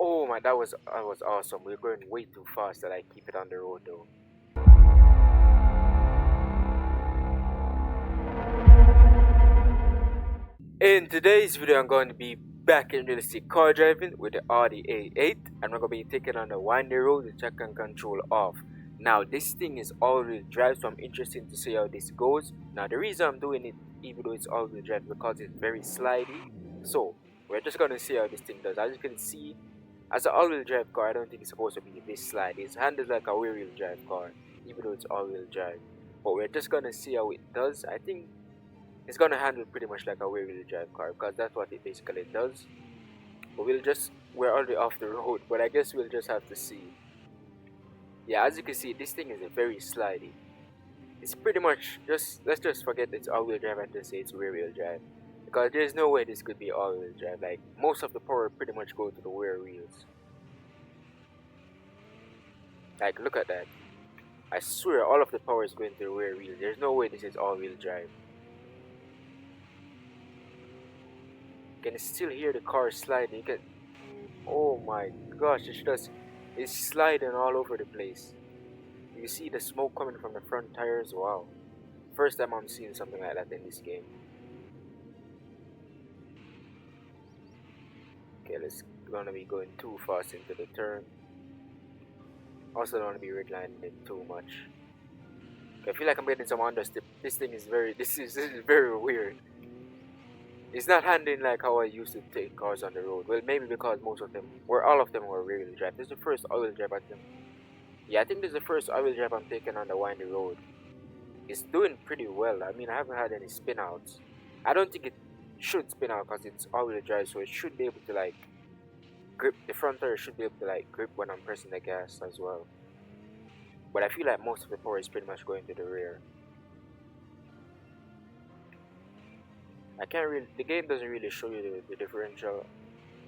Oh my, that was awesome. We're going way too fast that I keep it on the road though. In today's video, I'm going to be back in realistic car driving with the Audi A8, and we're going to be taking on the windy road with traction control off. Now, this thing is all-wheel drive, so I'm interested to see how this goes. Now, the reason I'm doing it, even though it's all-wheel drive, because it's very slidey. So, we're just going to see how this thing does. As you can see, as an all-wheel drive car, I don't think it's supposed to be this slide. It's handled like a rear-wheel drive car, even though it's all-wheel drive. But we're just going to see how it does. I think it's gonna handle pretty much like a rear-wheel drive car because that's what it basically does. But we're already off the road, but I guess we'll just have to see. Yeah, as you can see, this thing is a very slidey. It's pretty much let's just forget it's all-wheel drive and just say it's rear-wheel drive, because there's no way this could be all-wheel drive. Like most of the power pretty much go to the rear wheels. Like look at that. I swear all of the power is going to the rear wheels. There's no way this is all-wheel drive. You can still hear the car sliding. You can, oh my gosh, it's sliding all over the place. You see the smoke coming from the front tires. Wow, first time I'm seeing something like that in this game. Okay, let's gonna be going too fast into the turn. Also don't want to be redlining it too much. Okay, I feel like I'm getting some understeer. This thing is this is very weird. It's not handling like how I used to take cars on the road. Well, maybe because all of them were rear-wheel drive. This is the first all-wheel drive I think. Yeah, I think this is the first all-wheel drive I'm taking on the windy road. It's doing pretty well. I mean, I haven't had any spin-outs. I don't think it should spin out because it's all-wheel drive, so it should be able to like grip. The front tire should be able to like grip when I'm pressing the gas as well. But I feel like most of the power is pretty much going to the rear. I can't really. The game doesn't really show you the differential,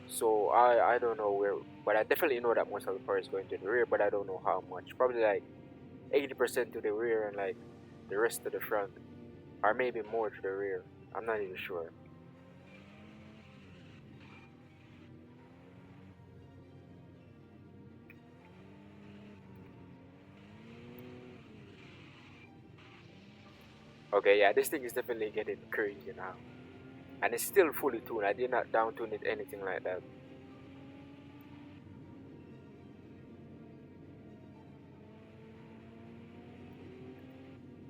so I don't know where. But I definitely know that most of the power is going to the rear, but I don't know how much. Probably like 80% to the rear and like the rest to the front, or maybe more to the rear. I'm not even sure. Okay, yeah, this thing is definitely getting crazy now, and it's still fully tuned. I did not down tune it anything like that.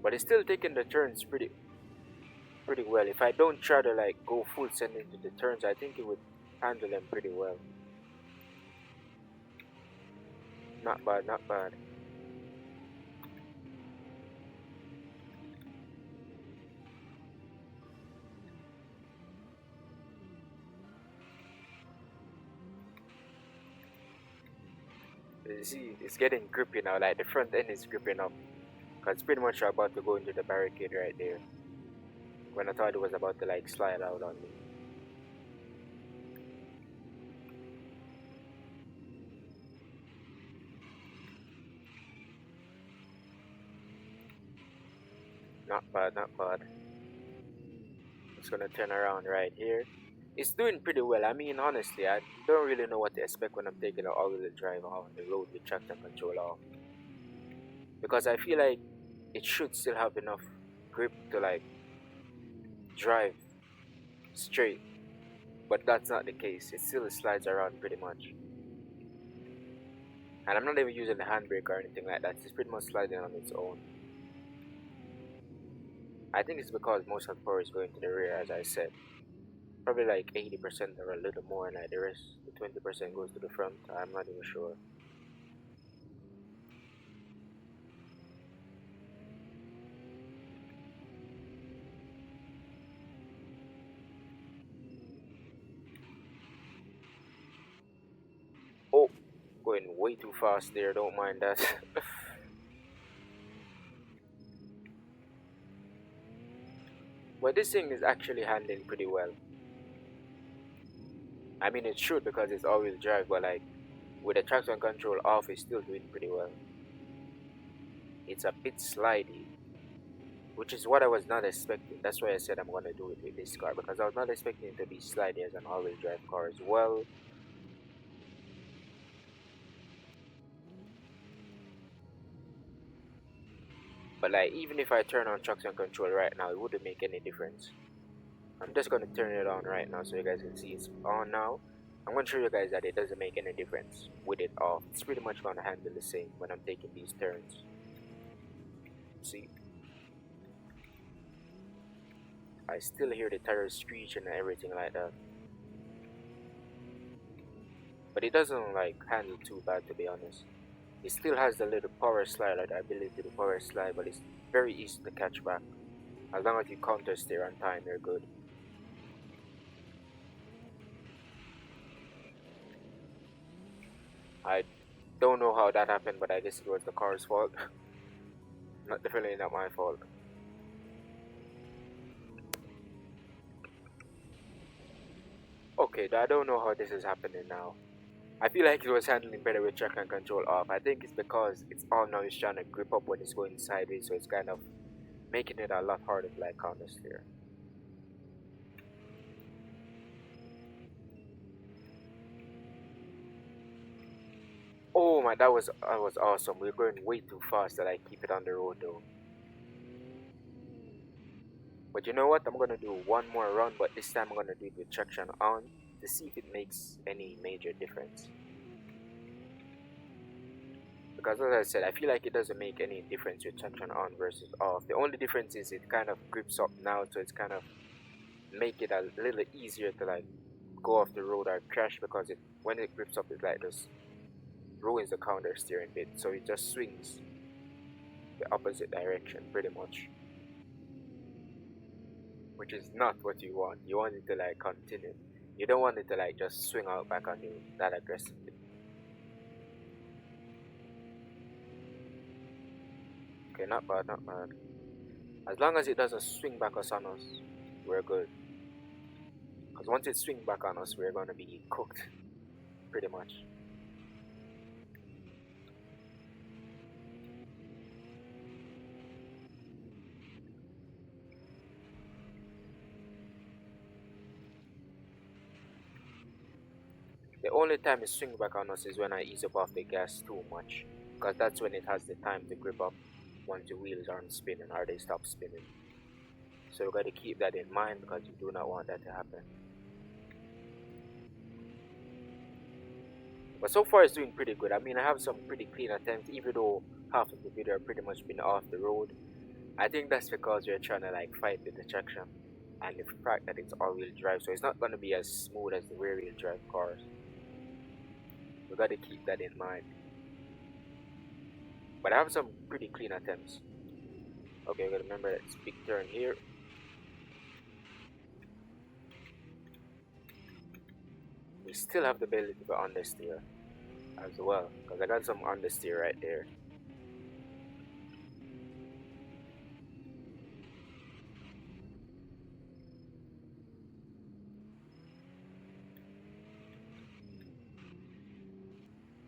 But it's still taking the turns pretty well. If I don't try to like go full send into the turns, I think it would handle them pretty well. Not bad, not bad. You see, it's getting grippy now. Like the front end is gripping up, cause it's pretty much about to go into the barricade right there. When I thought it was about to like slide out on me. Not bad, not bad. It's gonna turn around right here. It's doing pretty well. I mean, honestly, I don't really know what to expect when I'm taking an all-wheel drive on the road with traction control off, because I feel like it should still have enough grip to like drive straight, but that's not the case. It still slides around pretty much, and I'm not even using the handbrake or anything like that. It's pretty much sliding on its own. I think it's because most of the power is going to the rear, as I said. Probably like 80% or a little more, and like the rest, the 20% goes to the front. I'm not even sure. Oh, going way too fast there. Don't mind that. But this thing is actually handling pretty well. I mean, it should because it's all-wheel drive, but like with the traction control off, it's still doing pretty well. It's a bit slidey, which is what I was not expecting. That's why I said I'm gonna do it with this car, because I was not expecting it to be slidey as an all-wheel drive car as well. But like, even if I turn on traction control right now, it wouldn't make any difference. I'm just gonna turn it on right now so you guys can see it's on now. I'm gonna show you guys that it doesn't make any difference with it off. It's pretty much gonna handle the same when I'm taking these turns. See, I still hear the tires screech and everything like that, but it doesn't like handle too bad, to be honest. It still has the little power slide, like the ability to power slide, but it's very easy to catch back. As long as you counter steer on time, you're good. I don't know how that happened, but I guess it was the car's fault. Not definitely not my fault. Okay, I don't know how this is happening now. I feel like it was handling better with traction control off. I think it's because it's all now it's trying to grip up when it's going sideways, so it's kind of making it a lot harder to like counter steer. Oh my, that was awesome. We're going way too fast to like keep it on the road though. But you know what? I'm gonna do one more run, but this time I'm gonna do it with traction on to see if it makes any major difference. Because as I said, I feel like it doesn't make any difference with traction on versus off. The only difference is it kind of grips up now, so it's kind of make it a little easier to like go off the road or crash, because it when it grips up it like just ruins the counter steering bit, so it just swings the opposite direction pretty much, which is not what you want. You want it to like continue. You don't want it to like just swing out back on you that aggressively. Okay, not bad, not bad. As long as it doesn't swing back us on us, we're good. Because once it swings back on us, we're gonna be cooked, pretty much. The only time it swings back on us is when I ease up off the gas too much, because that's when it has the time to grip up once the wheels aren't spinning or they stop spinning. So you got to keep that in mind because you do not want that to happen. But so far it's doing pretty good. I mean, I have some pretty clean attempts, even though half of the video have pretty much been off the road. I think that's because we're trying to like fight with the traction and the fact that it's all-wheel drive, so it's not going to be as smooth as the rear-wheel drive cars. We got to keep that in mind. But I have some pretty clean attempts. Okay, we got to remember that it's big turn here. We still have the ability to understeer as well, because I got some understeer right there.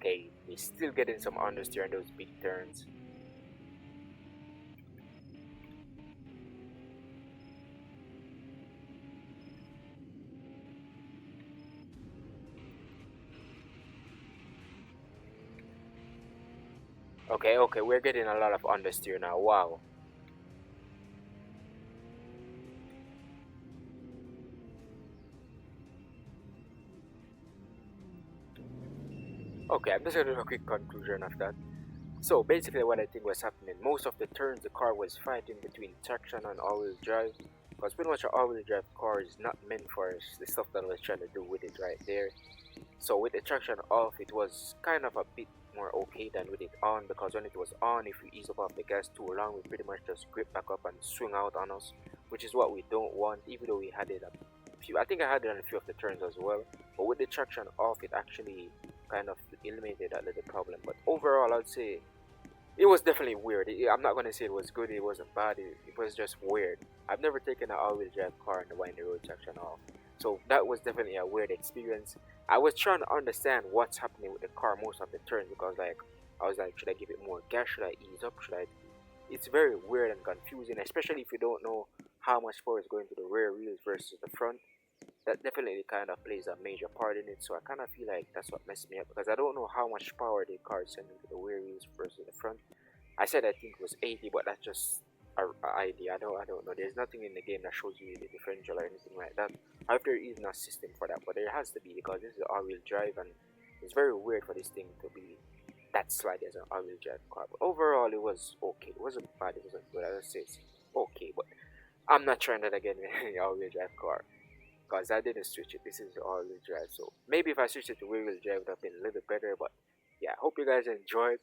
Okay, we're still getting some understeer on those big turns. Okay, okay, we're getting a lot of understeer now. Wow. Okay, I'm just gonna do a quick conclusion of that. So basically what I think was happening, most of the turns the car was fighting between traction and all-wheel drive, because pretty much an all-wheel drive car is not meant for the stuff that I was trying to do with it right there. So with the traction off, it was kind of a bit more okay than with it on, because when it was on, if we ease up off the gas too long, we pretty much just grip back up and swing out on us, which is what we don't want, even though we had it a few, I think I had it on a few of the turns as well, but with the traction off, it actually kind of eliminated that little problem. But overall, I'd say it was definitely weird. I'm not gonna say it was good, it wasn't bad, it was just weird. I've never taken an all-wheel drive car and the windy road traction off, so that was definitely a weird experience. I was trying to understand what's happening with the car most of the turns, because like I was like, should I give it more gas, should I ease up, should I? It's very weird and confusing, especially if you don't know how much power is going to the rear wheels versus the front. That definitely kind of plays a major part in it, so I kind of feel like that's what messed me up, because I don't know how much power the car is sending to the rear wheels versus the front. I said I think it was 80, but that's just a idea. I don't know. There's nothing in the game that shows you the differential or anything like that. However, there is no system for that, but there has to be because this is all-wheel drive, and it's very weird for this thing to be that slide as an all-wheel drive car. But overall, it was okay. It wasn't bad. It wasn't good. I would say it's okay, but I'm not trying that again with any all-wheel drive car because I didn't switch it. This is all-wheel drive, so maybe if I switched it to rear-wheel drive, it would have been a little bit better. But yeah, hope you guys enjoyed.